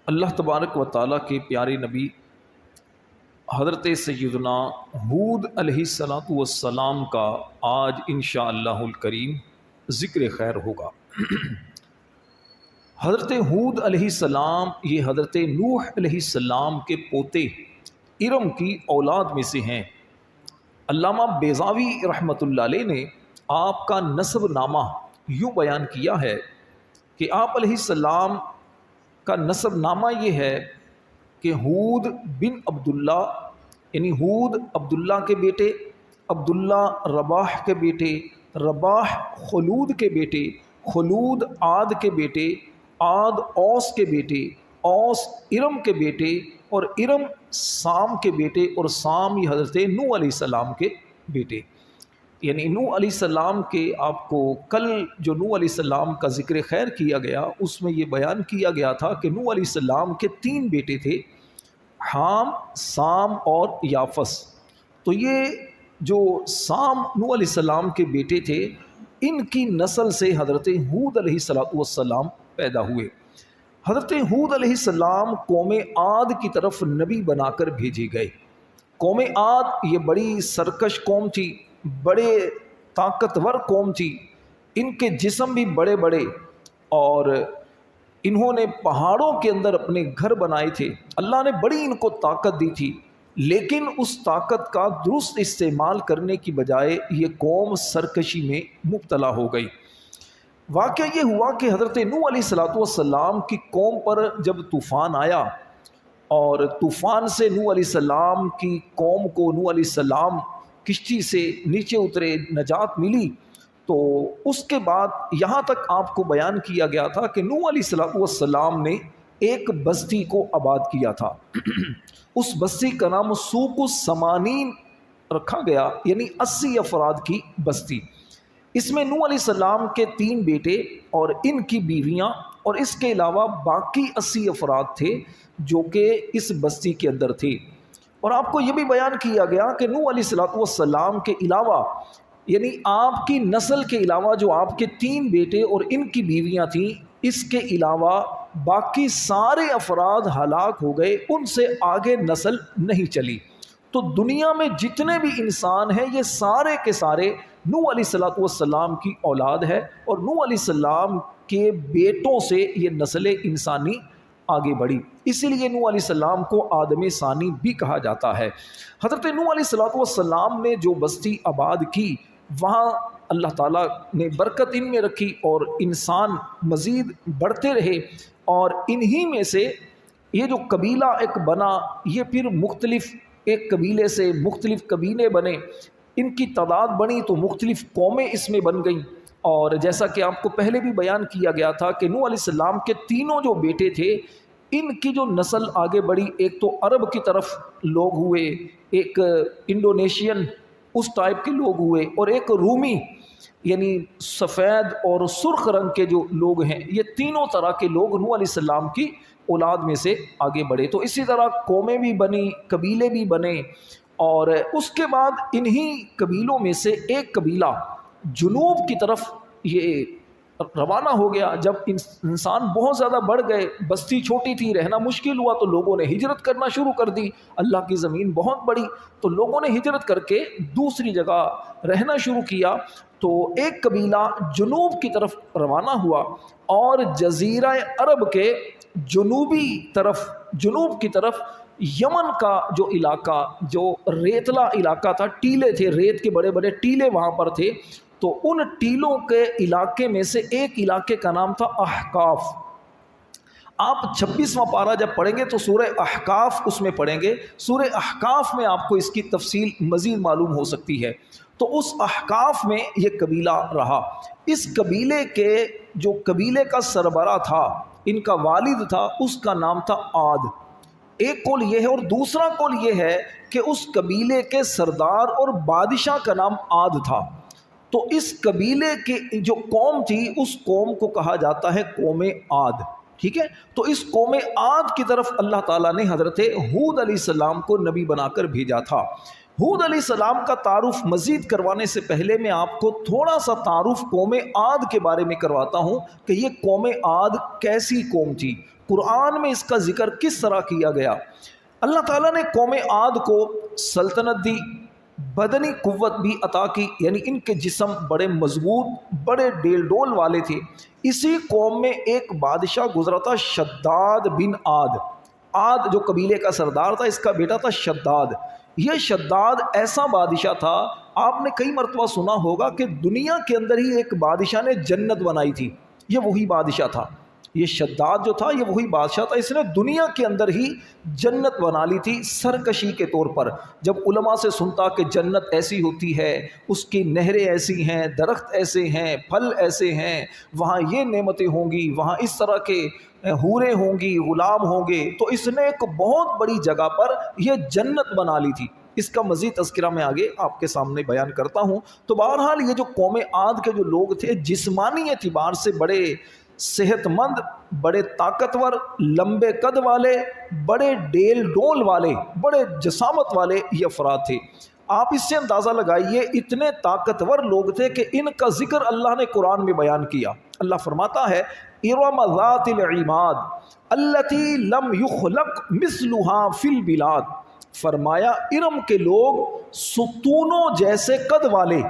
اللہ تبارک و تعالیٰ کے پیارے نبی حضرت سیدنا ہود علیہ الصلاۃ والسلام کا آج انشاءاللہ الکریم ذکر خیر ہوگا۔ حضرت ہود علیہ السلام یہ حضرت نوح علیہ السلام کے پوتے ارم کی اولاد میں سے ہیں۔ علامہ بیضاوی رحمۃ اللہ علیہ نے آپ کا نسب نامہ یوں بیان کیا ہے کہ آپ علیہ السلام کا نسب نامہ یہ ہے کہ ہود بن عبداللہ، یعنی ہود عبداللہ کے بیٹے، عبداللہ رباح کے بیٹے، رباح خلود کے بیٹے، خلود عاد کے بیٹے، عاد اوس کے بیٹے، اوس ارم کے بیٹے، اور ارم سام کے بیٹے، اور سام یہ حضرت نوح علیہ السلام کے بیٹے۔ یعنی نوح علیہ السلام کے آپ کو کل جو نوح علیہ السلام کا ذکر خیر کیا گیا اس میں یہ بیان کیا گیا تھا کہ نوح علیہ السلام کے 3 بیٹے تھے، حام، سام اور یافس۔ تو یہ جو سام نوح علیہ السلام کے بیٹے تھے ان کی نسل سے حضرت ہود علیہ السلام پیدا ہوئے۔ حضرت ہود علیہ السلام قوم عاد کی طرف نبی بنا کر بھیجے گئے۔ قوم عاد یہ بڑی سرکش قوم تھی، بڑے طاقتور قوم تھی، ان کے جسم بھی بڑے بڑے، اور انہوں نے پہاڑوں کے اندر اپنے گھر بنائے تھے۔ اللہ نے بڑی ان کو طاقت دی تھی، لیکن اس طاقت کا درست استعمال کرنے کی بجائے یہ قوم سرکشی میں مبتلا ہو گئی۔ واقعہ یہ ہوا کہ حضرت نوح علیہ السلام کی قوم پر جب طوفان آیا اور طوفان سے نوح علیہ السلام کی قوم کو نوح علیہ السلام کشتی سے نیچے اترے، نجات ملی، تو اس کے بعد یہاں تک آپ کو بیان کیا گیا تھا کہ نوح علیہ السلام نے ایک بستی کو آباد کیا تھا۔ اس بستی کا نام سوق السمانین رکھا گیا، یعنی 80 افراد کی بستی۔ اس میں نوح علیہ السلام کے 3 بیٹے اور ان کی بیویاں، اور اس کے علاوہ باقی 80 افراد تھے جو کہ اس بستی کے اندر تھے۔ اور آپ کو یہ بھی بیان کیا گیا کہ نوح علیہ السلام کے علاوہ، یعنی آپ کی نسل کے علاوہ جو آپ کے 3 بیٹے اور ان کی بیویاں تھیں، اس کے علاوہ باقی سارے افراد ہلاک ہو گئے، ان سے آگے نسل نہیں چلی۔ تو دنیا میں جتنے بھی انسان ہیں یہ سارے کے سارے نوح علیہ السلام کی اولاد ہے، اور نوح علیہ السلام کے بیٹوں سے یہ نسل انسانی آگے بڑھی۔ اسی لیے نوح علیہ السلام کو آدم ثانی بھی کہا جاتا ہے۔ حضرت نوح علیہ السلام نے جو بستی آباد کی، وہاں اللہ تعالیٰ نے برکت ان میں رکھی اور انسان مزید بڑھتے رہے، اور انہی میں سے یہ جو قبیلہ ایک بنا، یہ پھر مختلف ایک قبیلے سے مختلف قبیلے بنے، ان کی تعداد بڑھی تو مختلف قومیں اس میں بن گئیں۔ اور جیسا کہ آپ کو پہلے بھی بیان کیا گیا تھا کہ نوح علیہ السلام کے 3 جو بیٹے تھے، ان کی جو نسل آگے بڑھی، ایک تو عرب کی طرف لوگ ہوئے، ایک انڈونیشین اس ٹائپ کے لوگ ہوئے، اور ایک رومی، یعنی سفید اور سرخ رنگ کے جو لوگ ہیں، یہ تینوں طرح کے لوگ نوح علیہ السلام کی اولاد میں سے آگے بڑھے۔ تو اسی طرح قومیں بھی بنی، قبیلے بھی بنے، اور اس کے بعد انہی قبیلوں میں سے ایک قبیلہ جنوب کی طرف یہ روانہ ہو گیا۔ جب انسان بہت زیادہ بڑھ گئے، بستی چھوٹی تھی، رہنا مشکل ہوا، تو لوگوں نے ہجرت کرنا شروع کر دی۔ اللہ کی زمین بہت بڑی، تو لوگوں نے ہجرت کر کے دوسری جگہ رہنا شروع کیا۔ تو ایک قبیلہ جنوب کی طرف روانہ ہوا، اور جزیرہ عرب کے جنوب کی طرف یمن کا جو علاقہ، جو ریتلا علاقہ تھا، ٹیلے تھے، ریت کے بڑے بڑے ٹیلے وہاں پر تھے، تو ان ٹیلوں کے علاقے میں سے ایک علاقے کا نام تھا احقاف۔ آپ 26واں پارہ جب پڑھیں گے تو سورہ احقاف اس میں پڑھیں گے، سورہ احقاف میں آپ کو اس کی تفصیل مزید معلوم ہو سکتی ہے۔ تو اس احقاف میں یہ قبیلہ رہا۔ اس قبیلے کے جو قبیلے کا سربراہ تھا، ان کا والد تھا، اس کا نام تھا عاد۔ ایک قول یہ ہے، اور دوسرا قول یہ ہے کہ اس قبیلے کے سردار اور بادشاہ کا نام عاد تھا۔ تو اس قبیلے کی جو قوم تھی، اس قوم کو کہا جاتا ہے قوم عاد، ٹھیک ہے۔ تو اس قوم عاد کی طرف اللہ تعالیٰ نے حضرت ہود علیہ السلام کو نبی بنا کر بھیجا تھا۔ ہود علیہ السلام کا تعارف مزید کروانے سے پہلے میں آپ کو تھوڑا سا تعارف قوم عاد کے بارے میں کرواتا ہوں کہ یہ قوم عاد کیسی قوم تھی۔ قرآن میں اس کا ذکر کس طرح کیا گیا؟ اللہ تعالیٰ نے قوم عاد کو سلطنت دی، بدنی قوت بھی عطا کی، یعنی ان کے جسم بڑے مضبوط، بڑے ڈیل ڈول والے تھے۔ اسی قوم میں ایک بادشاہ گزرا تھا، شداد بن عاد۔ عاد جو قبیلے کا سردار تھا، اس کا بیٹا تھا شداد۔ یہ شداد ایسا بادشاہ تھا، آپ نے کئی مرتبہ سنا ہوگا کہ دنیا کے اندر ہی ایک بادشاہ نے جنت بنائی تھی، یہ وہی بادشاہ تھا۔ یہ شداد جو تھا یہ وہی بادشاہ تھا، اس نے دنیا کے اندر ہی جنت بنا لی تھی سرکشی کے طور پر۔ جب علماء سے سنتا کہ جنت ایسی ہوتی ہے، اس کی نہریں ایسی ہیں، درخت ایسے ہیں، پھل ایسے ہیں، وہاں یہ نعمتیں ہوں گی، وہاں اس طرح کے حوریں ہوں گی، غلام ہوں گے، تو اس نے ایک بہت بڑی جگہ پر یہ جنت بنا لی تھی۔ اس کا مزید تذکرہ میں آگے آپ کے سامنے بیان کرتا ہوں۔ تو بہرحال یہ جو قوم عاد کے جو لوگ تھے، جسمانی اعتبار سے بڑے صحت مند، بڑے طاقتور، لمبے قد والے، بڑے ڈیل ڈول والے، بڑے جسامت والے یہ افراد تھے۔ آپ اس سے اندازہ لگائیے، اتنے طاقتور لوگ تھے کہ ان کا ذکر اللہ نے قرآن میں بیان کیا۔ اللہ فرماتا ہے ارم ذات العماد التی لم یخلق مثلها فی البلاد، فرمایا ارم کے لوگ ستونوں جیسے قد والے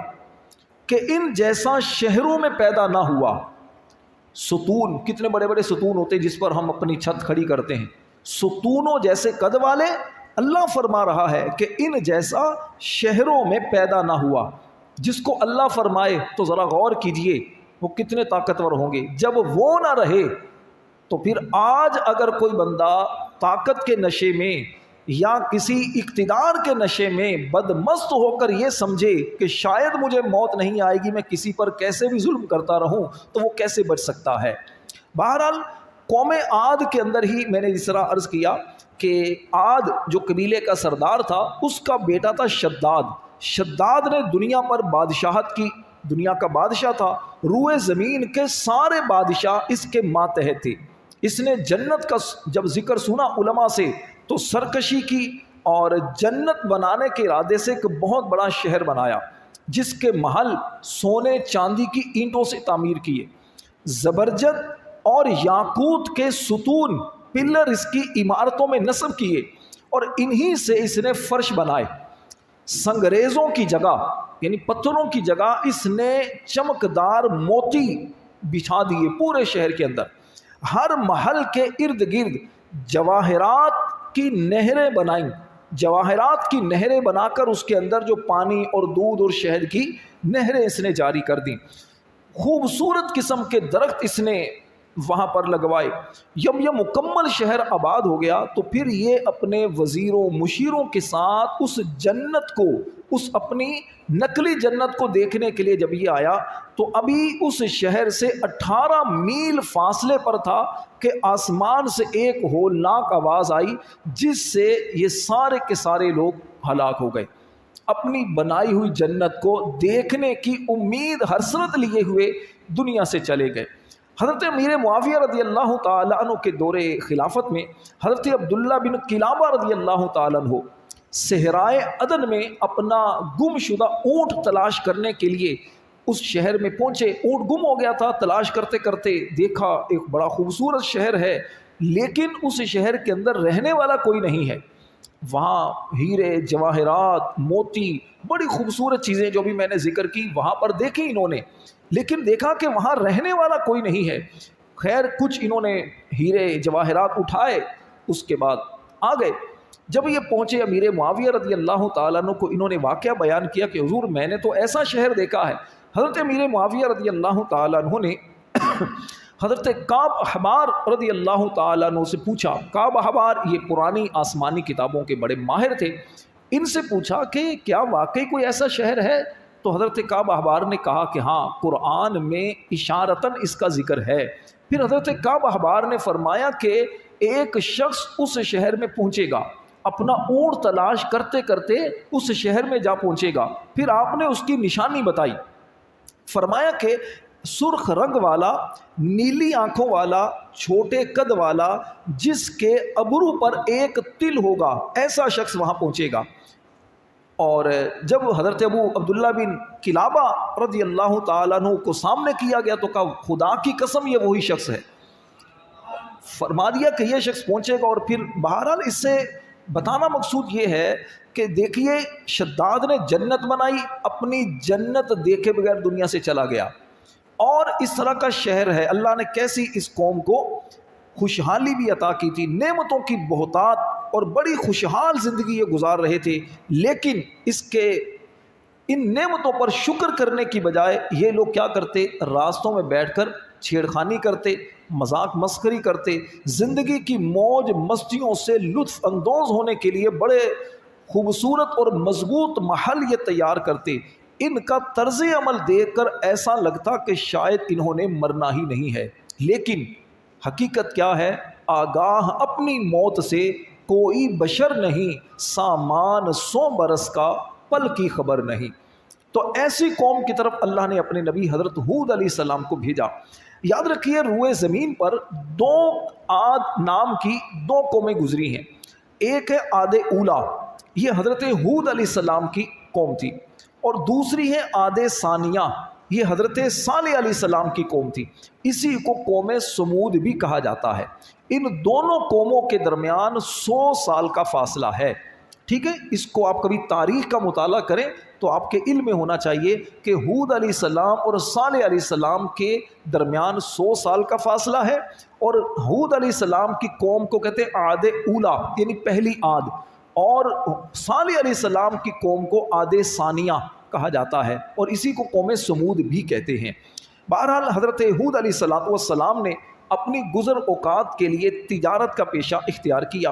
کہ ان جیسا شہروں میں پیدا نہ ہوا۔ ستون، کتنے بڑے بڑے ستون ہوتے ہیں جس پر ہم اپنی چھت کھڑی کرتے ہیں، ستونوں جیسے قد والے۔ اللہ فرما رہا ہے کہ ان جیسا شہروں میں پیدا نہ ہوا۔ جس کو اللہ فرمائے تو ذرا غور کیجئے وہ کتنے طاقتور ہوں گے۔ جب وہ نہ رہے تو پھر آج اگر کوئی بندہ طاقت کے نشے میں یا کسی اقتدار کے نشے میں بدمست ہو کر یہ سمجھے کہ شاید مجھے موت نہیں آئے گی، میں کسی پر کیسے بھی ظلم کرتا رہوں، تو وہ کیسے بچ سکتا ہے؟ بہرحال قوم عاد کے اندر ہی میں نے اس طرح عرض کیا کہ عاد جو قبیلے کا سردار تھا، اس کا بیٹا تھا شداد۔ شداد نے دنیا پر بادشاہت کی، دنیا کا بادشاہ تھا، روئے زمین کے سارے بادشاہ اس کے ماتحت تھے۔ اس نے جنت کا جب ذکر سنا علماء سے تو سرکشی کی اور جنت بنانے کے ارادے سے ایک بہت بڑا شہر بنایا، جس کے محل سونے چاندی کی اینٹوں سے تعمیر کیے، زبرجد اور یاقوت کے ستون پلر اس کی عمارتوں میں نصب کیے، اور انہی سے اس نے فرش بنائے۔ سنگریزوں کی جگہ یعنی پتھروں کی جگہ اس نے چمکدار موتی بچھا دیے پورے شہر کے اندر۔ ہر محل کے ارد گرد جواہرات کی نہریں بنائیں، جواہرات کی نہریں بنا کر اس کے اندر جو پانی اور دودھ اور شہد کی نہریں اس نے جاری کر دیں۔ خوبصورت قسم کے درخت اس نے وہاں پر لگوائے۔ جب یہ مکمل شہر آباد ہو گیا تو پھر یہ اپنے وزیروں مشیروں کے ساتھ اس جنت کو، اس اپنی نقلی جنت کو دیکھنے کے لیے جب یہ آیا تو ابھی اس شہر سے 18 میل فاصلے پر تھا کہ آسمان سے ایک ہولناک آواز آئی، جس سے یہ سارے کے سارے لوگ ہلاک ہو گئے۔ اپنی بنائی ہوئی جنت کو دیکھنے کی امید حسرت لیے ہوئے دنیا سے چلے گئے۔ حضرت امیر معاویہ رضی اللہ تعالیٰ عنہ کے دور خلافت میں حضرت عبداللہ بن قلابہ رضی اللہ تعالیٰ عنہ صحرائے عدن میں اپنا گم شدہ اونٹ تلاش کرنے کے لیے اس شہر میں پہنچے۔ اونٹ گم ہو گیا تھا، تلاش کرتے کرتے دیکھا ایک بڑا خوبصورت شہر ہے، لیکن اس شہر کے اندر رہنے والا کوئی نہیں ہے۔ وہاں ہیرے جواہرات موتی بڑی خوبصورت چیزیں جو بھی میں نے ذکر کی وہاں پر دیکھی انہوں نے، لیکن دیکھا کہ وہاں رہنے والا کوئی نہیں ہے۔ خیر کچھ انہوں نے ہیرے جواہرات اٹھائے، اس کے بعد آ گئے۔ جب یہ پہنچے امیر معاویہ رضی اللہ تعالیٰ عنہ کو انہوں نے واقعہ بیان کیا کہ حضور میں نے تو ایسا شہر دیکھا ہے۔ حضرت امیر معاویہ رضی اللہ تعالیٰ عنہ نے حضرت کعب احبار رضی اللہ تعالیٰ عنہ سے پوچھا۔ کعب احبار یہ پرانی آسمانی کتابوں کے بڑے ماہر تھے، ان سے پوچھا کہ کیا واقعی کوئی ایسا شہر ہے؟ تو حضرت کعب احبار نے کہا کہ ہاں، قرآن میں اشارتاً اس کا ذکر ہے۔ پھر حضرت کعب احبار نے فرمایا کہ ایک شخص اس شہر میں پہنچے گا، اپنا اونٹ تلاش کرتے کرتے اس شہر میں جا پہنچے گا۔ پھر آپ نے اس کی نشانی بتائی، فرمایا کہ سرخ رنگ والا، نیلی آنکھوں والا، چھوٹے قد والا، جس کے ابرو پر ایک تل ہوگا، ایسا شخص وہاں پہنچے گا۔ اور جب حضرت ابو عبداللہ بن قلابہ رضی اللہ تعالیٰ عنہ کو سامنے کیا گیا تو کہا خدا کی قسم یہ وہی شخص ہے۔ فرما دیا کہ یہ شخص پہنچے گا، اور پھر بہرحال اس سے بتانا مقصود یہ ہے کہ دیکھیے شداد نے جنت بنائی، اپنی جنت دیکھے بغیر دنیا سے چلا گیا، اور اس طرح کا شہر ہے، اللہ نے کیسی اس قوم کو خوشحالی بھی عطا کی تھی، نعمتوں کی بہتات، اور بڑی خوشحال زندگی یہ گزار رہے تھے، لیکن اس کے ان نعمتوں پر شکر کرنے کی بجائے یہ لوگ کیا کرتے؟ راستوں میں بیٹھ کر چھیڑخانی کرتے، مذاق مسخری کرتے، زندگی کی موج مستیوں سے لطف اندوز ہونے کے لیے بڑے خوبصورت اور مضبوط محل یہ تیار کرتے۔ ان کا طرز عمل دیکھ کر ایسا لگتا کہ شاید انہوں نے مرنا ہی نہیں ہے، لیکن حقیقت کیا ہے؟ آگاہ اپنی موت سے کوئی بشر نہیں، سامان 100 برس کا پل کی خبر نہیں۔ تو ایسی قوم کی طرف اللہ نے اپنے نبی حضرت ہود علیہ السلام کو بھیجا۔ یاد رکھیے روئے زمین پر 2 عاد نام کی 2 قومیں گزری ہیں، ایک ہے عاد اولا، یہ حضرت ہود علیہ السلام کی قوم تھی، اور دوسری ہے عاد ثانیہ، یہ حضرت صالح علیہ السلام کی قوم تھی، اسی کو قوم سمود بھی کہا جاتا ہے۔ ان دونوں قوموں کے درمیان 100 سال کا فاصلہ ہے، ٹھیک ہے؟ اس کو آپ کبھی تاریخ کا مطالعہ کریں تو آپ کے علم میں ہونا چاہیے کہ ہود علیہ السلام اور صالح علیہ السلام کے درمیان 100 سال کا فاصلہ ہے، اور ہود علیہ السلام کی قوم کو کہتے ہیں عاد اولا یعنی پہلی عاد، اور صالح علیہ السلام کی قوم کو عاد ثانیہ کہا جاتا ہے، اور اسی کو قوم سمود بھی کہتے ہیں۔ بہرحال حضرت ہود علیہ السلام نے اپنی گزر اوقات کے لیے تجارت کا پیشہ اختیار کیا۔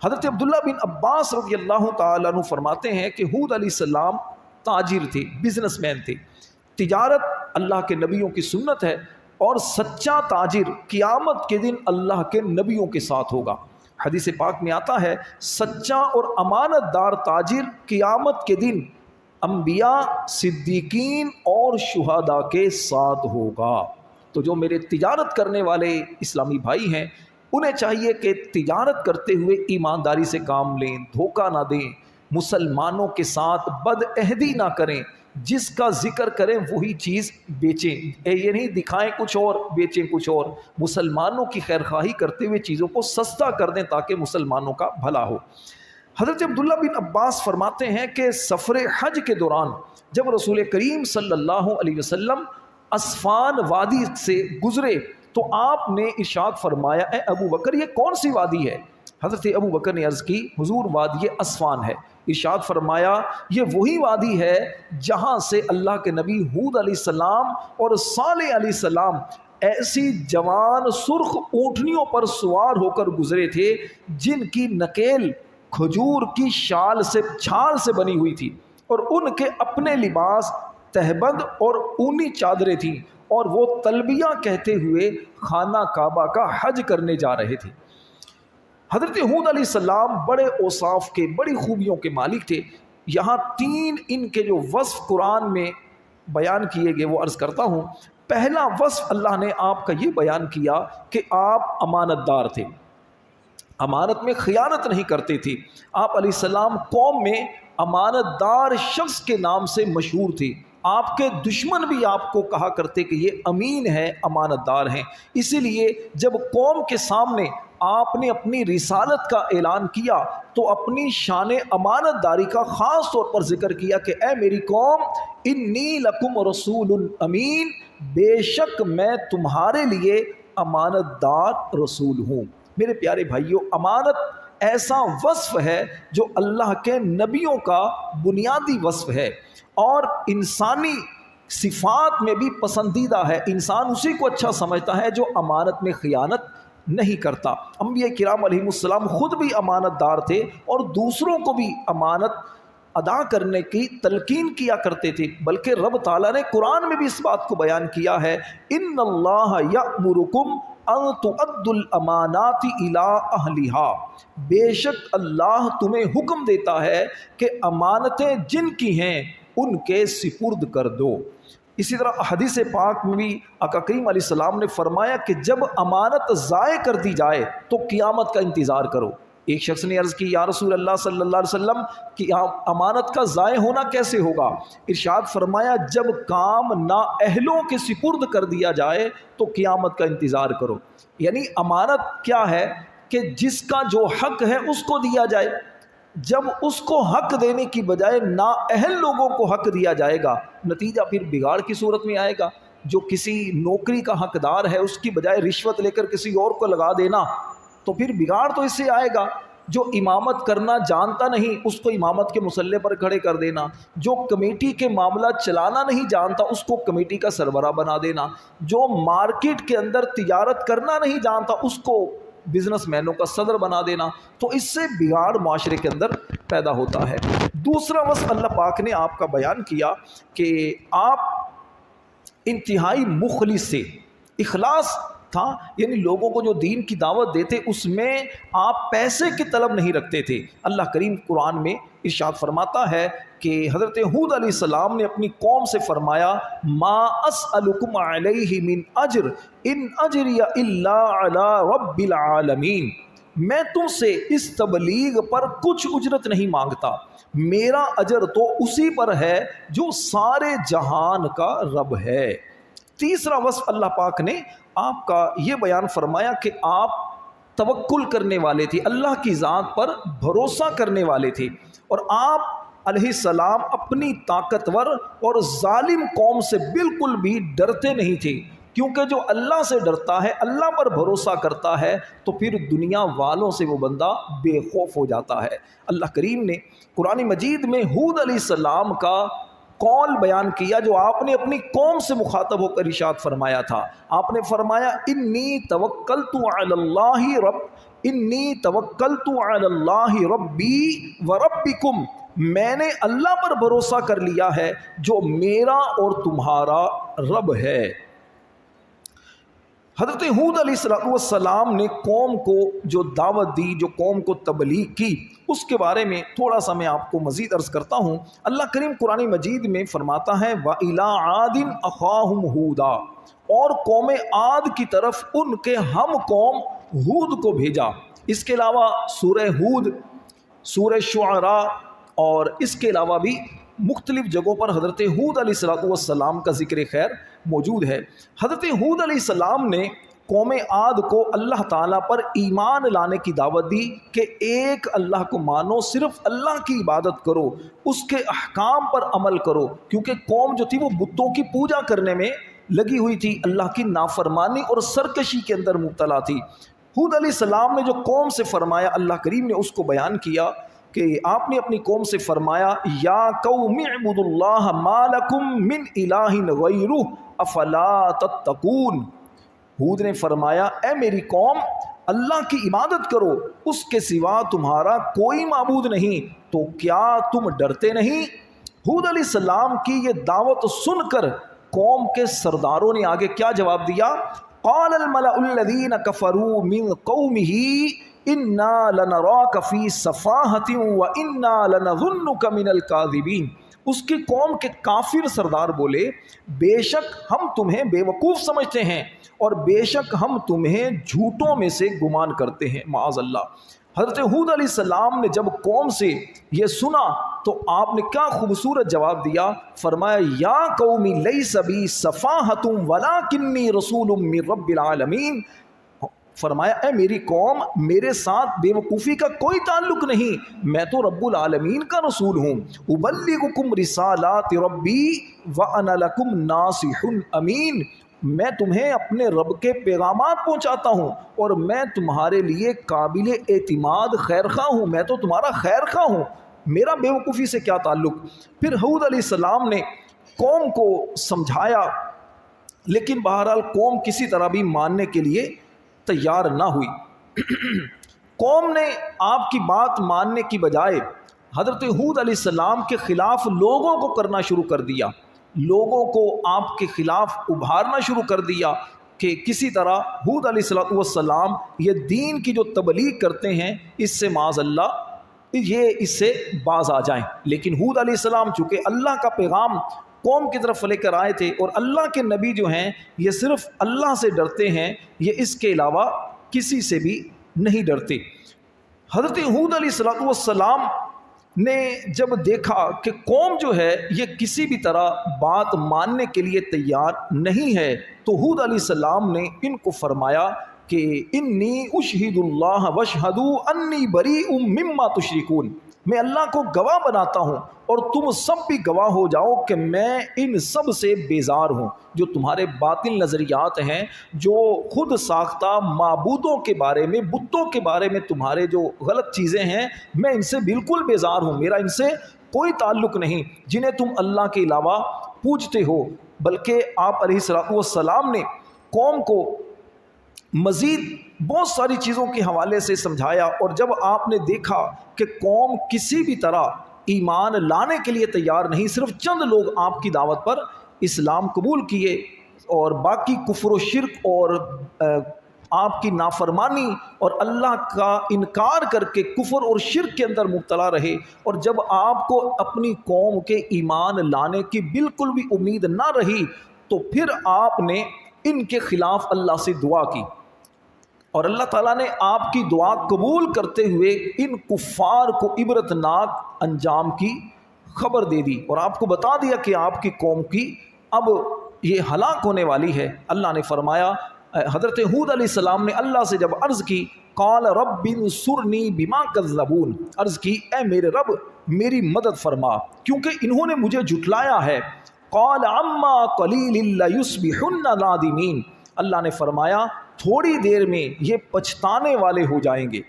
حضرت عبداللہ بن عباس رضی اللہ تعالیٰ عنہ فرماتے ہیں کہ ہود علیہ السلام تاجر تھے، بزنس مین تھے۔ تجارت اللہ کے نبیوں کی سنت ہے، اور سچا تاجر قیامت کے دن اللہ کے نبیوں کے ساتھ ہوگا۔ حدیث پاک میں آتا ہے سچا اور امانت دار تاجر قیامت کے دن انبیاء، صدیقین اور شہداء کے ساتھ ہوگا۔ تو جو میرے تجارت کرنے والے اسلامی بھائی ہیں، انہیں چاہیے کہ تجارت کرتے ہوئے ایمانداری سے کام لیں، دھوکہ نہ دیں، مسلمانوں کے ساتھ بد عہدی نہ کریں، جس کا ذکر کریں وہی چیز بیچیں، یہ نہیں دکھائیں کچھ اور بیچیں کچھ اور، مسلمانوں کی خیرخواہی کرتے ہوئے چیزوں کو سستا کر دیں تاکہ مسلمانوں کا بھلا ہو۔ حضرت عبداللہ بن عباس فرماتے ہیں کہ سفر حج کے دوران جب رسول کریم صلی اللہ علیہ وسلم اسفان وادی سے گزرے تو آپ نے ارشاد فرمایا اے ابو بکر یہ کون سی وادی ہے؟ حضرت ابو بکر نے عرض کی حضور وادی اسفان ہے۔ ارشاد فرمایا یہ وہی وادی ہے جہاں سے اللہ کے نبی ہود علیہ السلام اور صالح علیہ السلام ایسی جوان سرخ اونٹنیوں پر سوار ہو کر گزرے تھے جن کی نکیل کھجور کی چھال سے بنی ہوئی تھی، اور ان کے اپنے لباس تہبند اور اونی چادریں تھیں، اور وہ تلبیہ کہتے ہوئے خانہ کعبہ کا حج کرنے جا رہے تھے۔ حضرت ہود علیہ السلام بڑے اوصاف کے، بڑی خوبیوں کے مالک تھے۔ یہاں 3 ان کے جو وصف قرآن میں بیان کیے گئے وہ عرض کرتا ہوں۔ پہلا وصف اللہ نے آپ کا یہ بیان کیا کہ آپ امانت دار تھے، امانت میں خیانت نہیں کرتے تھے۔ آپ علیہ السلام قوم میں امانت دار شخص کے نام سے مشہور تھے، آپ کے دشمن بھی آپ کو کہا کرتے کہ یہ امین ہے، امانت دار ہیں۔ اسی لیے جب قوم کے سامنے آپ نے اپنی رسالت کا اعلان کیا تو اپنی شان امانت داری کا خاص طور پر ذکر کیا کہ اے میری قوم انی لکم رسول امین، بے شک میں تمہارے لیے امانت دار رسول ہوں۔ میرے پیارے بھائیوں، امانت ایسا وصف ہے جو اللہ کے نبیوں کا بنیادی وصف ہے، اور انسانی صفات میں بھی پسندیدہ ہے۔ انسان اسی کو اچھا سمجھتا ہے جو امانت میں خیانت نہیں کرتا۔ انبیاء کرام علیہ السلام خود بھی امانت دار تھے اور دوسروں کو بھی امانت ادا کرنے کی تلقین کیا کرتے تھے، بلکہ رب تعالیٰ نے قرآن میں بھی اس بات کو بیان کیا ہے ان اللہ یأمرکم ان تؤدوا الامانات الی اہلھا، بے شک اللہ تمہیں حکم دیتا ہے کہ امانتیں جن کی ہیں ان کے سپرد کر دو۔ اسی طرح حدیث پاک میں بھی آقا کریم علیہ السلام نے فرمایا کہ جب امانت ضائع کر دی جائے تو قیامت کا انتظار کرو، ایک شخص نے عرض کی یا رسول اللہ صلی اللہ علیہ وسلم کہ امانت کا ضائع ہونا کیسے ہوگا؟ ارشاد فرمایا جب کام نااہلوں کے سپرد کر دیا جائے تو قیامت کا انتظار کرو۔ یعنی امانت کیا ہے کہ جس کا جو حق ہے اس کو دیا جائے۔ جب اس کو حق دینے کی بجائے نااہل لوگوں کو حق دیا جائے گا، نتیجہ پھر بگاڑ کی صورت میں آئے گا۔ جو کسی نوکری کا حقدار ہے اس کی بجائے رشوت لے کر کسی اور کو لگا دینا، تو پھر بگاڑ تو اس سے آئے گا۔ جو امامت کرنا جانتا نہیں اس کو امامت کے مسلح پر کھڑے کر دینا، جو کمیٹی کے معاملہ چلانا نہیں جانتا اس کو کمیٹی کا سربراہ بنا دینا، جو مارکیٹ کے اندر تجارت کرنا نہیں جانتا اس کو بزنس مینوں کا صدر بنا دینا۔ تو اس سے بگاڑ معاشرے کے اندر پیدا ہوتا ہے۔ دوسرا وصف اللہ پاک نے آپ کا بیان کیا کہ آپ انتہائی مخلص سے، اخلاص تھا، یعنی لوگوں کو جو دین کی دعوت دیتے اس میں آپ پیسے کی طلب نہیں رکھتے تھے۔ اللہ کریم قرآن میں ارشاد فرماتا ہے کہ حضرت ہود علیہ السلام نے اپنی قوم سے فرمایا ما اسألکم علیہ من اجر ان اجری الا علی رب العالمین، میں تم سے اس تبلیغ پر کچھ اجرت نہیں مانگتا، میرا اجر تو اسی پر ہے جو سارے جہان کا رب ہے۔ تیسرا وصف اللہ پاک نے آپ کا یہ بیان فرمایا کہ آپ توکل کرنے والے تھے، اللہ کی ذات پر بھروسہ کرنے والے تھے، اور آپ علیہ السلام اپنی طاقتور اور ظالم قوم سے بالکل بھی ڈرتے نہیں تھے، کیونکہ جو اللہ سے ڈرتا ہے، اللہ پر بھروسہ کرتا ہے، تو پھر دنیا والوں سے وہ بندہ بے خوف ہو جاتا ہے۔ اللہ کریم نے قرآن مجید میں ہود علیہ السلام کا قول بیان کیا جو آپ نے اپنی قوم سے مخاطب ہو کر ارشاد فرمایا تھا۔ آپ نے فرمایا انی توکلت علی اللہ ربی و ربکم، میں نے اللہ پر بھروسہ کر لیا ہے جو میرا اور تمہارا رب ہے۔ حضرت ہود علیہ السلام نے قوم کو جو دعوت دی، جو قوم کو تبلیغ کی، اس کے بارے میں تھوڑا سا میں آپ کو مزید عرض کرتا ہوں۔ اللہ کریم قرآن مجید میں فرماتا ہے وَإِلَىٰ عَادٍ أَخَاهُمْ هُودًا، اور قوم عاد کی طرف ان کے ہم قوم ہود کو بھیجا۔ اس کے علاوہ سورہ ہود، سورہ شعراء اور اس کے علاوہ بھی مختلف جگہوں پر حضرت ہود علیہ السلام کا ذکر خیر موجود ہے۔ حضرت ہود علیہ السلام نے قوم عاد کو اللہ تعالیٰ پر ایمان لانے کی دعوت دی کہ ایک اللہ کو مانو، صرف اللہ کی عبادت کرو، اس کے احکام پر عمل کرو، کیونکہ قوم جو تھی وہ بتوں کی پوجا کرنے میں لگی ہوئی تھی، اللہ کی نافرمانی اور سرکشی کے اندر مبتلا تھی۔ ہود علیہ السلام نے جو قوم سے فرمایا، اللہ کریم نے اس کو بیان کیا کہ آپ نے اپنی قوم سے فرمایا یا قوم اعبدوا اللہ ما لکم من الہ غیرہ افلا تتقون۔ ہود نے فرمایا اے میری قوم، اللہ کی عبادت کرو، اس کے سوا تمہارا کوئی معبود نہیں، تو کیا تم ڈرتے نہیں؟ ہود علیہ السلام کی یہ دعوت سن کر قوم کے سرداروں نے آگے کیا جواب دیا؟ قال الملأ الذین کفروا من قومہ انا لنراک فی صفاحۃ وانا لنظنک من الکاذبین۔ اس کی قوم کے کافر سردار بولے بے شک ہم تمہیں بے وقوف سمجھتے ہیں اور بے شک ہم تمہیں جھوٹوں میں سے گمان کرتے ہیں، معاذ اللہ۔ حضرت ہود علیہ السلام نے جب قوم سے یہ سنا تو آپ نے کیا خوبصورت جواب دیا، فرمایا یا قومی لیس بی صفاحۃ ولکنی رسول من رب العالمین۔ فرمایا اے میری قوم، میرے ساتھ بے وقوفی کا کوئی تعلق نہیں، میں تو رب العالمین کا رسول ہوں۔ ابلغکم رسالات ربی وانا لکم ناصح امین، میں تمہیں اپنے رب کے پیغامات پہنچاتا ہوں اور میں تمہارے لیے قابل اعتماد خیر خواہ ہوں، میں تو تمہارا خیر خواہ ہوں، میرا بے وقوفی سے کیا تعلق۔ پھر ہود علیہ السلام نے قوم کو سمجھایا، لیکن بہرحال قوم کسی طرح بھی ماننے کے لیے تیار نہ ہوئی۔ قوم نے آپ کی بات ماننے کی بجائے حضرت ہود علیہ السلام کے خلاف لوگوں کو کرنا شروع کر دیا، لوگوں کو آپ کے خلاف ابھارنا شروع کر دیا کہ کسی طرح ہود علیہ السلام یہ دین کی جو تبلیغ کرتے ہیں اس سے معاذ اللہ یہ اس سے باز آ جائیں۔ لیکن ہود علیہ السلام چونکہ اللہ کا پیغام قوم کی طرف لے کر آئے تھے، اور اللہ کے نبی جو ہیں یہ صرف اللہ سے ڈرتے ہیں، یہ اس کے علاوہ کسی سے بھی نہیں ڈرتے۔ حضرت ہود علیہ السلام نے جب دیکھا کہ قوم جو ہے یہ کسی بھی طرح بات ماننے کے لیے تیار نہیں ہے، تو ہود علیہ السلام نے ان کو فرمایا کہ انی اشہد اللہ واشہدوا انی بریء مما تشرکون، میں اللہ کو گواہ بناتا ہوں اور تم سب بھی گواہ ہو جاؤ کہ میں ان سب سے بیزار ہوں۔ جو تمہارے باطل نظریات ہیں، جو خود ساختہ معبودوں کے بارے میں، بتوں کے بارے میں تمہارے جو غلط چیزیں ہیں، میں ان سے بالکل بیزار ہوں، میرا ان سے کوئی تعلق نہیں جنہیں تم اللہ کے علاوہ پوجتے ہو۔ بلکہ آپ علیہ السلام نے قوم کو مزید بہت ساری چیزوں کے حوالے سے سمجھایا، اور جب آپ نے دیکھا کہ قوم کسی بھی طرح ایمان لانے کے لیے تیار نہیں، صرف چند لوگ آپ کی دعوت پر اسلام قبول کیے اور باقی کفر و شرک اور آپ کی نافرمانی اور اللہ کا انکار کر کے کفر اور شرک کے اندر مبتلا رہے، اور جب آپ کو اپنی قوم کے ایمان لانے کی بالکل بھی امید نہ رہی، تو پھر آپ نے ان کے خلاف اللہ سے دعا کی، اور اللہ تعالیٰ نے آپ کی دعا قبول کرتے ہوئے ان کفار کو عبرتناک انجام کی خبر دے دی، اور آپ کو بتا دیا کہ آپ کی قوم کی اب یہ ہلاک ہونے والی ہے۔ اللہ نے فرمایا، حضرت ہود علیہ السلام نے اللہ سے جب عرض کی، قال رب انصرنی بما کذبون، عرض کی اے میرے رب میری مدد فرما کیونکہ انہوں نے مجھے جھٹلایا ہے۔ قال عما قلیل لیصبحن نادمین، اللہ نے فرمایا تھوڑی دیر میں یہ پچھتانے والے ہو جائیں گے۔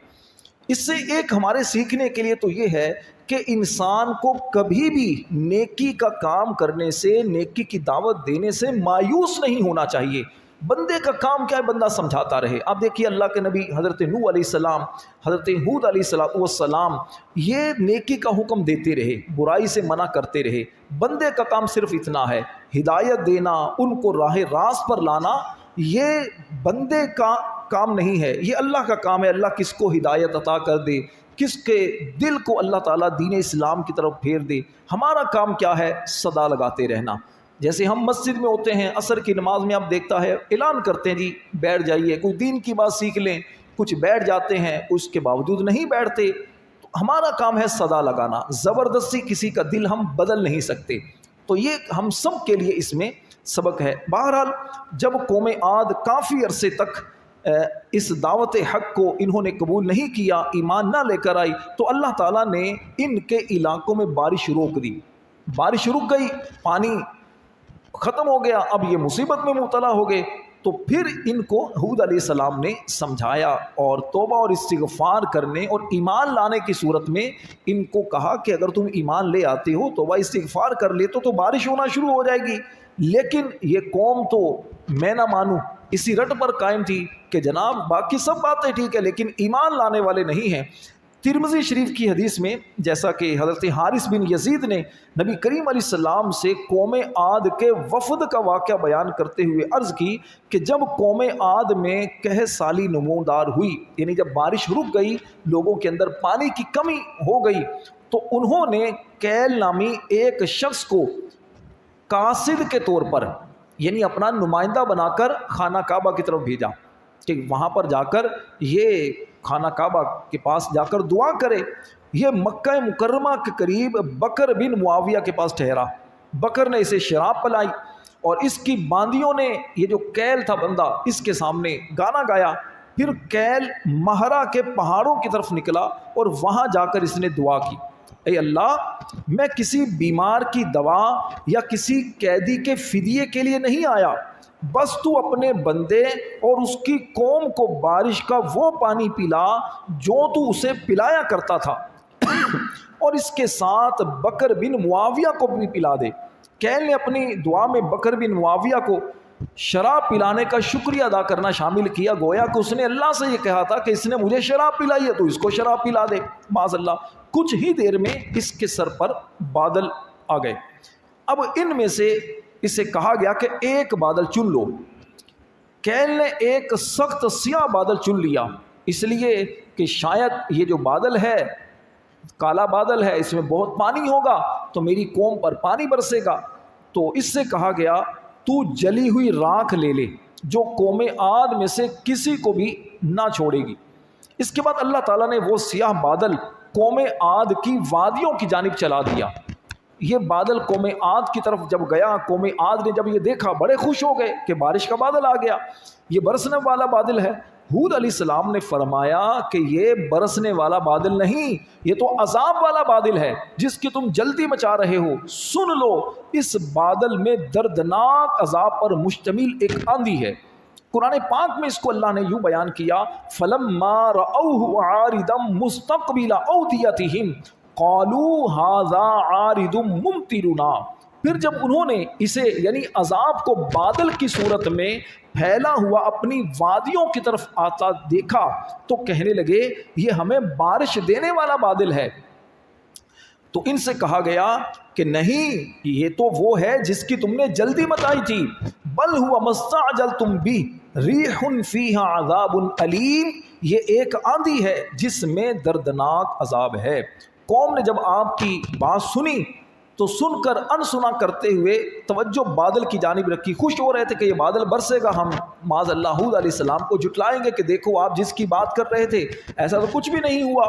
اس سے ایک ہمارے سیکھنے کے لیے تو یہ ہے کہ انسان کو کبھی بھی نیکی کا کام کرنے سے، نیکی کی دعوت دینے سے مایوس نہیں ہونا چاہیے۔ بندے کا کام کیا ہے؟ بندہ سمجھاتا رہے۔ آپ دیکھیے اللہ کے نبی حضرت نوح علیہ السلام، حضرت ہود علیہ السلام یہ نیکی کا حکم دیتے رہے، برائی سے منع کرتے رہے۔ بندے کا کام صرف اتنا ہے، ہدایت دینا، ان کو راہ راست پر لانا۔ یہ بندے کا کام نہیں ہے، یہ اللہ کا کام ہے۔ اللہ کس کو ہدایت عطا کر دے، کس کے دل کو اللہ تعالیٰ دین اسلام کی طرف پھیر دے۔ ہمارا کام کیا ہے؟ صدا لگاتے رہنا۔ جیسے ہم مسجد میں ہوتے ہیں، عصر کی نماز میں آپ دیکھتا ہے اعلان کرتے ہیں جی بیٹھ جائیے، کوئی دین کی بات سیکھ لیں، کچھ بیٹھ جاتے ہیں، اس کے باوجود نہیں بیٹھتے۔ تو ہمارا کام ہے صدا لگانا، زبردستی کسی کا دل ہم بدل نہیں سکتے۔ تو یہ ہم سب کے لیے اس میں سبق ہے۔ بہرحال جب قوم عاد کافی عرصے تک اس دعوت حق کو انہوں نے قبول نہیں کیا، ایمان نہ لے کر آئی، تو اللہ تعالیٰ نے ان کے علاقوں میں بارش روک دی۔ بارش رک گئی، پانی ختم ہو گیا، اب یہ مصیبت میں مبتلا ہو گئے۔ تو پھر ان کو ہود علیہ السلام نے سمجھایا اور توبہ اور استغفار کرنے اور ایمان لانے کی صورت میں ان کو کہا کہ اگر تم ایمان لے آتے ہو، توبہ استغفار کر لیتے تو بارش ہونا شروع ہو جائے گی۔ لیکن یہ قوم تو میں نہ مانوں اسی رٹ پر قائم تھی کہ جناب باقی سب باتیں ٹھیک ہے لیکن ایمان لانے والے نہیں ہیں۔ ترمذی شریف کی حدیث میں جیسا کہ حضرت حارث بن یزید نے نبی کریم علیہ السلام سے قوم عاد کے وفد کا واقعہ بیان کرتے ہوئے عرض کی کہ جب قوم عاد میں قحط سالی نمودار ہوئی، یعنی جب بارش رک گئی، لوگوں کے اندر پانی کی کمی ہو گئی، تو انہوں نے کیل نامی ایک شخص کو قاصد کے طور پر، یعنی اپنا نمائندہ بنا کر خانہ کعبہ کی طرف بھیجا کہ وہاں پر جا کر یہ خانہ کعبہ کے پاس جا کر دعا کرے۔ یہ مکہ مکرمہ کے قریب بکر بن معاویہ کے پاس ٹھہرا۔ بکر نے اسے شراب پلائی اور اس کی باندیوں نے، یہ جو کیل تھا بندہ، اس کے سامنے گانا گایا۔ پھر کیل مہرا کے پہاڑوں کی طرف نکلا اور وہاں جا کر اس نے دعا کی، اے اللہ میں کسی بیمار کی دوا یا کسی قیدی کے فدیے کے لیے نہیں آیا، بس تو اپنے بندے اور اس کی قوم کو بارش کا وہ پانی پلا جو تو اسے پلایا کرتا تھا، اور اس کے ساتھ بکر بن معاویہ کو بھی پلا دے۔ کیل نے اپنی دعا میں بکر بن معاویہ کو شراب پلانے کا شکریہ ادا کرنا شامل کیا، گویا کہ اس نے اللہ سے یہ کہا تھا کہ اس نے مجھے شراب پلائی ہے تو اس کو شراب پلا دے، معاذ اللہ۔ کچھ ہی دیر میں اس کے سر پر بادل آ گئے۔ اب ان میں سے اسے کہا گیا کہ ایک بادل چن لو۔ کیل نے ایک سخت سیاہ بادل چن لیا، اس لیے کہ شاید یہ جو بادل ہے کالا بادل ہے، اس میں بہت پانی ہوگا تو میری قوم پر پانی برسے گا۔ تو اس سے کہا گیا تو جلی ہوئی راکھ لے لے جو قوم عاد میں سے کسی کو بھی نہ چھوڑے گی۔ اس کے بعد اللہ تعالیٰ نے وہ سیاہ بادل قوم عاد کی وادیوں کی جانب چلا دیا. یہ بادل قوم عاد کی طرف جب گیا، قوم عاد نے جب یہ دیکھا بڑے خوش ہو گئے کہ بارش کا بادل آ گیا، یہ برسنے والا بادل ہے. ہود علیہ السلام نے فرمایا کہ یہ برسنے والا بادل نہیں، یہ تو عذاب والا بادل ہے جس کی تم جلدی مچا رہے ہو. سن لو، اس بادل میں دردناک عذاب پر مشتمل ایک آندھی ہے. قرآن پاک میں اس کو اللہ نے یوں بیان کیا، فَلَمَّا رَأَوْهُ عَارِضًا مُسْتَقْبِلَ أَوْدِيَتِهِمْ قَالُوا هَذَا عَارِضٌ مُمْطِرُنَا. پھر جب انہوں نے اسے یعنی عذاب کو بادل کی صورت میں پھیلا ہوا اپنی وادیوں کی طرف آتا دیکھا تو کہنے لگے یہ ہمیں بارش دینے والا بادل ہے. تو ان سے کہا گیا کہ نہیں، یہ تو وہ ہے جس کی تم نے جلدی مچائی تھی. بل ہوا مستعجلتم بہ ریح فیہا عذاب علیم، یہ ایک آندھی ہے جس میں دردناک عذاب ہے. قوم نے جب آپ کی بات سنی تو سن کر انسنا کرتے ہوئے توجہ بادل کی جانب رکھی، خوش ہو رہے تھے کہ یہ بادل برسے گا، ہم معاذ اللہ ہود علیہ السلام کو جھٹلائیں گے کہ دیکھو آپ جس کی بات کر رہے تھے ایسا تو کچھ بھی نہیں ہوا.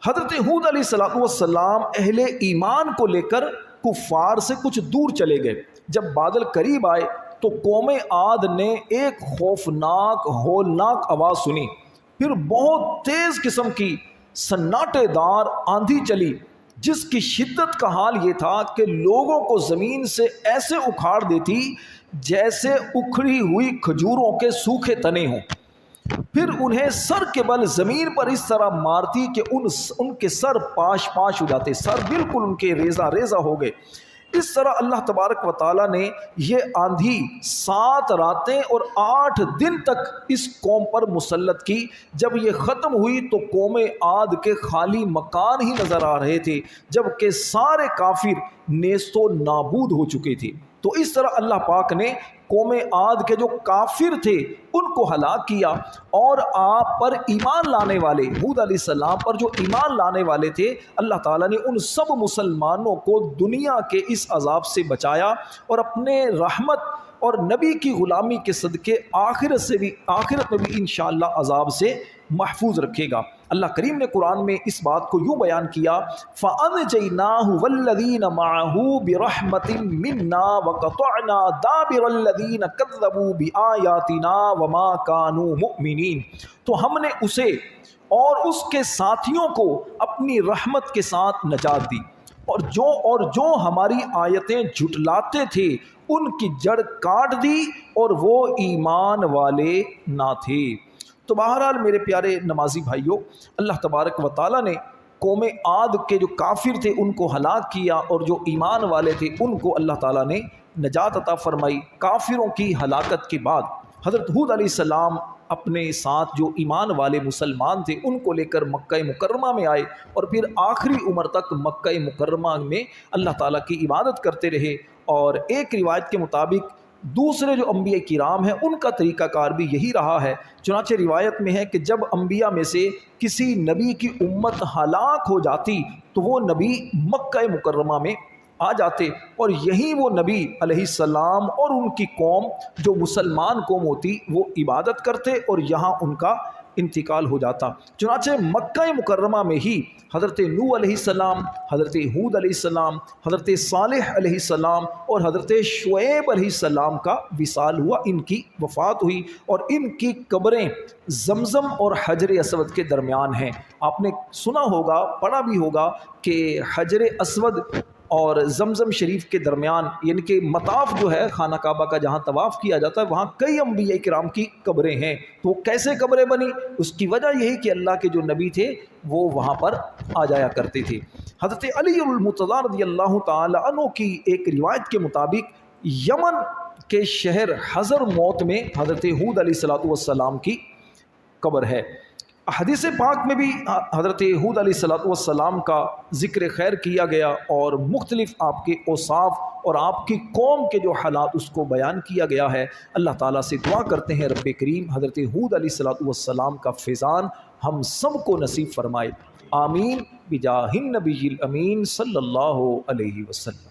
حضرت ہود علیہ السلام اہل ایمان کو لے کر کفار سے کچھ دور چلے گئے. جب بادل قریب آئے تو قوم عاد نے ایک خوفناک ہولناک آواز سنی، پھر بہت تیز قسم کی سناٹے دار آندھی چلی جس کی شدت کا حال یہ تھا کہ لوگوں کو زمین سے ایسے اکھاڑ دیتی جیسے اکھڑی ہوئی کھجوروں کے سوکھے تنے ہوں. پھر انہیں سر کے بل زمین پر اس طرح مارتی کہ ان کے سر پاش پاش ہو جاتے، سر بالکل ان کے ریزہ ریزہ ہو گئے. اس طرح اللہ تبارک و تعالیٰ نے یہ آندھی 7 راتیں اور 8 دن تک اس قوم پر مسلط کی. جب یہ ختم ہوئی تو قوم عاد کے خالی مکان ہی نظر آ رہے تھے جبکہ سارے کافر نیست و نابود ہو چکے تھے. تو اس طرح اللہ پاک نے قوم عاد کے جو کافر تھے ان کو ہلاک کیا، اور آپ پر ایمان لانے والے ہود علیہ السلام پر جو ایمان لانے والے تھے اللہ تعالیٰ نے ان سب مسلمانوں کو دنیا کے اس عذاب سے بچایا اور اپنے رحمت اور نبی کی غلامی کے صدقے آخرت میں بھی انشاءاللہ عذاب سے محفوظ رکھے گا. اللہ کریم نے قرآن میں اس بات کو یوں بیان کیا، فَأَنْجَيْنَاهُ وَالَّذِينَ مَعَهُ بِرَحْمَةٍ مِّنَّا وَقَطَعْنَا دَابِرَ الَّذِينَ كَذَّبُوا بِآيَاتِنَا وَمَا كَانُوا مُؤْمِنِينَ. تو ہم نے اسے اور اس کے ساتھیوں کو اپنی رحمت کے ساتھ نجات دی، اور جو ہماری آیتیں جھٹلاتے تھے ان کی جڑ کاٹ دی اور وہ ایمان والے نہ تھے. تو بہرحال میرے پیارے نمازی بھائیوں، اللہ تبارک و تعالیٰ نے قوم عاد کے جو کافر تھے ان کو ہلاک کیا، اور جو ایمان والے تھے ان کو اللہ تعالیٰ نے نجات عطا فرمائی. کافروں کی ہلاکت کے بعد حضرت ہود علیہ السلام اپنے ساتھ جو ایمان والے مسلمان تھے ان کو لے کر مکہ مکرمہ میں آئے، اور پھر آخری عمر تک مکہ مکرمہ میں اللہ تعالیٰ کی عبادت کرتے رہے. اور ایک روایت کے مطابق دوسرے جو انبیاء کرام ہیں ان کا طریقہ کار بھی یہی رہا ہے. چنانچہ روایت میں ہے کہ جب انبیاء میں سے کسی نبی کی امت ہلاک ہو جاتی تو وہ نبی مکہ مکرمہ میں آ جاتے، اور یہی وہ نبی علیہ السلام اور ان کی قوم جو مسلمان قوم ہوتی وہ عبادت کرتے اور یہاں ان کا انتقال ہو جاتا. چنانچہ مکہ مکرمہ میں ہی حضرت نوح علیہ السلام، حضرت ہود علیہ السلام، حضرت صالح علیہ السلام اور حضرت شعیب علیہ السلام کا وصال ہوا، ان کی وفات ہوئی، اور ان کی قبریں زمزم اور حجر اسود کے درمیان ہیں. آپ نے سنا ہوگا، پڑھا بھی ہوگا کہ حجر اسود اور زمزم شریف کے درمیان یعنی کہ مطاف جو ہے خانہ کعبہ کا جہاں طواف کیا جاتا ہے وہاں کئی انبیاء کرام کی قبریں ہیں. تو کیسے قبریں بنی؟ اس کی وجہ یہی کہ اللہ کے جو نبی تھے وہ وہاں پر آ جایا کرتے تھے. حضرت علی المرتضیٰ رضی اللہ تعالی عنہ کی ایک روایت کے مطابق یمن کے شہر حضرموت میں حضرت ہود علیہ السلام کی قبر ہے. حدیث پاک میں بھی حضرت ہود علیہ السلام کا ذکر خیر کیا گیا اور مختلف آپ کے اوصاف اور آپ کی قوم کے جو حالات اس کو بیان کیا گیا ہے. اللہ تعالیٰ سے دعا کرتے ہیں رب کریم حضرت ہود علیہ السلام کا فیضان ہم سب کو نصیب فرمائے. آمین بجاہ النبی الامین صلی اللہ علیہ وسلم.